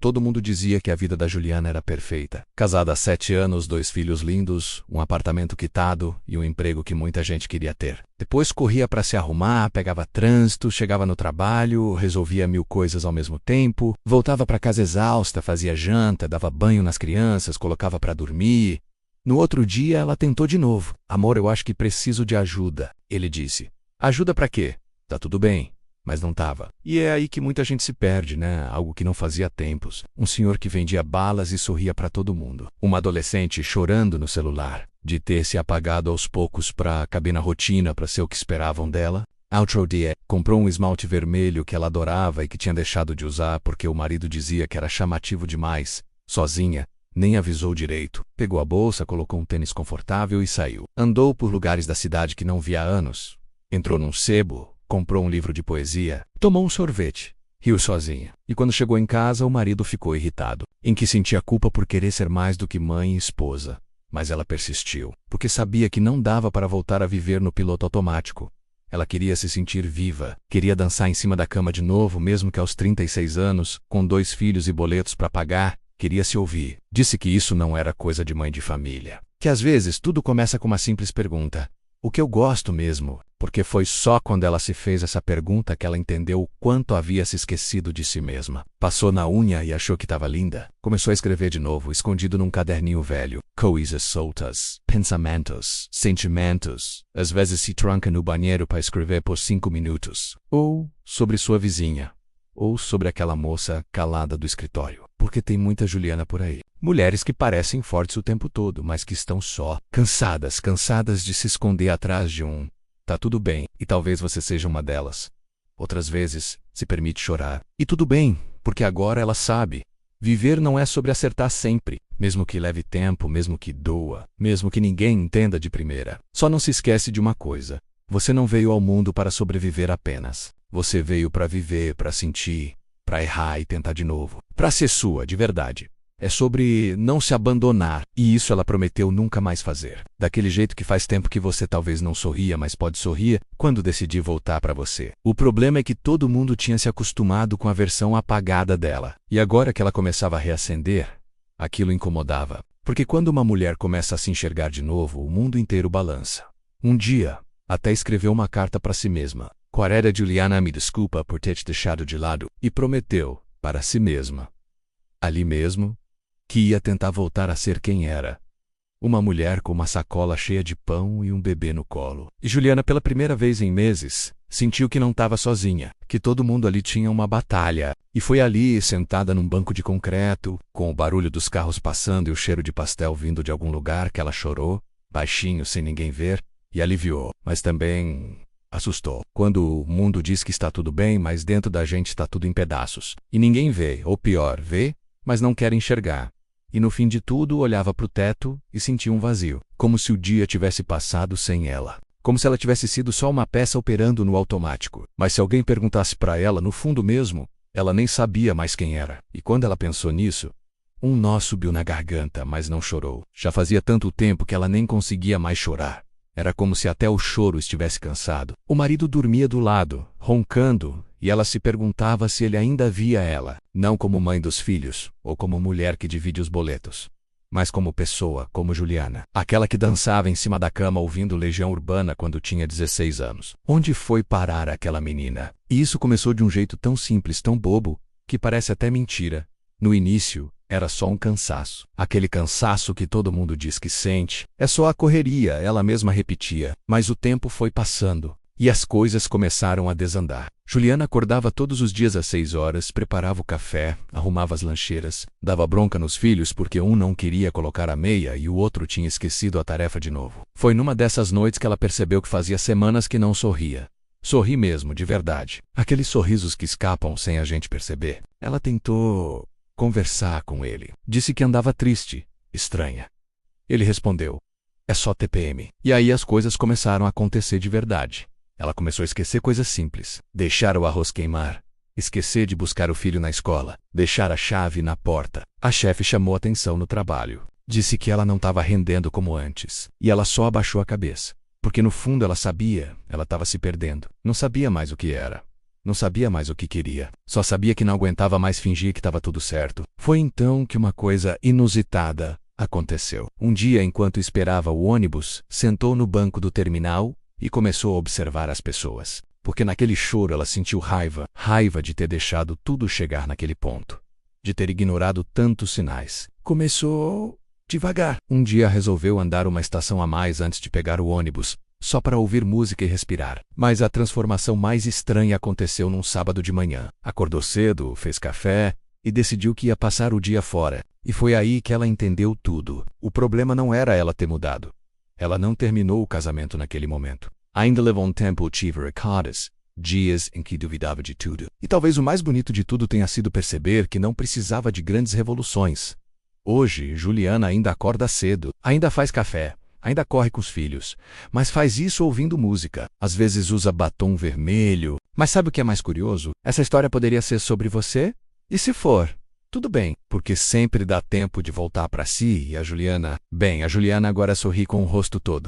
Todo mundo dizia que a vida da Juliana era perfeita. Casada há 7 anos, 2 filhos lindos, um apartamento quitado e um emprego que muita gente queria ter. Depois corria para se arrumar, pegava trânsito, chegava no trabalho, resolvia 1000 coisas ao mesmo tempo, voltava para casa exausta, fazia janta, dava banho nas crianças, colocava para dormir. No outro dia, ela tentou de novo. Amor, eu acho que preciso de ajuda, ele disse. Ajuda para quê? Tá tudo bem. Mas não tava. E é aí que muita gente se perde, né? Algo que não fazia há tempos. Um senhor que vendia balas e sorria para todo mundo. Uma adolescente chorando no celular, de ter se apagado aos poucos para caber na rotina, para ser o que esperavam dela. Outro dia, comprou um esmalte vermelho que ela adorava e que tinha deixado de usar porque o marido dizia que era chamativo demais. Sozinha, nem avisou direito. Pegou a bolsa, colocou um tênis confortável e saiu. Andou por lugares da cidade que não via há anos. Entrou num sebo. Comprou um livro de poesia, tomou um sorvete, riu sozinha. E quando chegou em casa, o marido ficou irritado, em que sentia culpa por querer ser mais do que mãe e esposa. Mas ela persistiu, porque sabia que não dava para voltar a viver no piloto automático. Ela queria se sentir viva, queria dançar em cima da cama de novo, mesmo que aos 36 anos, com 2 filhos e boletos para pagar, queria se ouvir. Disse que isso não era coisa de mãe de família. Que às vezes tudo começa com uma simples pergunta. O que eu gosto mesmo? Porque foi só quando ela se fez essa pergunta que ela entendeu o quanto havia se esquecido de si mesma. Passou na unha e achou que estava linda. Começou a escrever de novo, escondido num caderninho velho. Coisas soltas, pensamentos, sentimentos. Às vezes se tranca no banheiro para escrever por 5 minutos. Ou sobre sua vizinha. Ou sobre aquela moça calada do escritório. Porque tem muita Juliana por aí. Mulheres que parecem fortes o tempo todo, mas que estão só. Cansadas de se esconder atrás de um tá tudo bem, e talvez você seja uma delas. Outras vezes, se permite chorar. E tudo bem, porque agora ela sabe. Viver não é sobre acertar sempre, mesmo que leve tempo, mesmo que doa, mesmo que ninguém entenda de primeira. Só não se esquece de uma coisa. Você não veio ao mundo para sobreviver apenas. Você veio para viver, para sentir, para errar e tentar de novo. Para ser sua, de verdade. É sobre não se abandonar, e isso ela prometeu nunca mais fazer. Daquele jeito que faz tempo que você talvez não sorria, mas pode sorrir quando decidir voltar para você. O problema é que todo mundo tinha se acostumado com a versão apagada dela. E agora que ela começava a reacender, aquilo incomodava. Porque quando uma mulher começa a se enxergar de novo, o mundo inteiro balança. Um dia, até escreveu uma carta para si mesma. Querida Juliana, me desculpa por ter te deixado de lado. E prometeu, para si mesma, ali mesmo, que ia tentar voltar a ser quem era. Uma mulher com uma sacola cheia de pão e um bebê no colo. E Juliana, pela primeira vez em meses, sentiu que não estava sozinha, que todo mundo ali tinha uma batalha. E foi ali, sentada num banco de concreto, com o barulho dos carros passando e o cheiro de pastel vindo de algum lugar, que ela chorou, baixinho, sem ninguém ver, e aliviou, mas também assustou. Quando o mundo diz que está tudo bem, mas dentro da gente está tudo em pedaços. E ninguém vê, ou pior, vê, mas não quer enxergar. E no fim de tudo olhava para o teto e sentia um vazio, como se o dia tivesse passado sem ela. Como se ela tivesse sido só uma peça operando no automático. Mas se alguém perguntasse para ela, no fundo mesmo, ela nem sabia mais quem era. E quando ela pensou nisso, um nó subiu na garganta, mas não chorou. Já fazia tanto tempo que ela nem conseguia mais chorar. Era como se até o choro estivesse cansado. O marido dormia do lado, roncando, e ela se perguntava se ele ainda via ela, não como mãe dos filhos, ou como mulher que divide os boletos, mas como pessoa, como Juliana, aquela que dançava em cima da cama ouvindo Legião Urbana quando tinha 16 anos. Onde foi parar aquela menina? E isso começou de um jeito tão simples, tão bobo, que parece até mentira. No início, era só um cansaço. Aquele cansaço que todo mundo diz que sente. É só a correria, ela mesma repetia. Mas o tempo foi passando. E as coisas começaram a desandar. Juliana acordava todos os dias às 6 horas, preparava o café, arrumava as lancheiras, dava bronca nos filhos porque um não queria colocar a meia e o outro tinha esquecido a tarefa de novo. Foi numa dessas noites que ela percebeu que fazia semanas que não sorria. Sorri mesmo, de verdade. Aqueles sorrisos que escapam sem a gente perceber. Ela tentou conversar com ele. Disse que andava triste, estranha. Ele respondeu: é só TPM. E aí as coisas começaram a acontecer de verdade. Ela começou a esquecer coisas simples. Deixar o arroz queimar. Esquecer de buscar o filho na escola. Deixar a chave na porta. A chefe chamou atenção no trabalho. Disse que ela não estava rendendo como antes. E ela só abaixou a cabeça. Porque no fundo ela sabia, ela estava se perdendo. Não sabia mais o que era. Não sabia mais o que queria. Só sabia que não aguentava mais fingir que estava tudo certo. Foi então que uma coisa inusitada aconteceu. Um dia, enquanto esperava o ônibus, sentou no banco do terminal e começou a observar as pessoas. Porque naquele choro ela sentiu raiva de ter deixado tudo chegar naquele ponto, de ter ignorado tantos sinais. Começou devagar. Um dia resolveu andar uma estação a mais antes de pegar o ônibus, só para ouvir música e respirar. Mas a transformação mais estranha aconteceu num sábado de manhã. Acordou cedo, fez café e decidiu que ia passar o dia fora. E foi aí que ela entendeu tudo. O problema não era ela ter mudado. Ela não terminou o casamento naquele momento. Ainda levou um tempo tive recados, dias em que duvidava de tudo. E talvez o mais bonito de tudo tenha sido perceber que não precisava de grandes revoluções. Hoje, Juliana ainda acorda cedo, ainda faz café, ainda corre com os filhos, mas faz isso ouvindo música. Às vezes usa batom vermelho. Mas sabe o que é mais curioso? Essa história poderia ser sobre você? E se for, tudo bem, porque sempre dá tempo de voltar para si e a Juliana agora sorri com o rosto todo.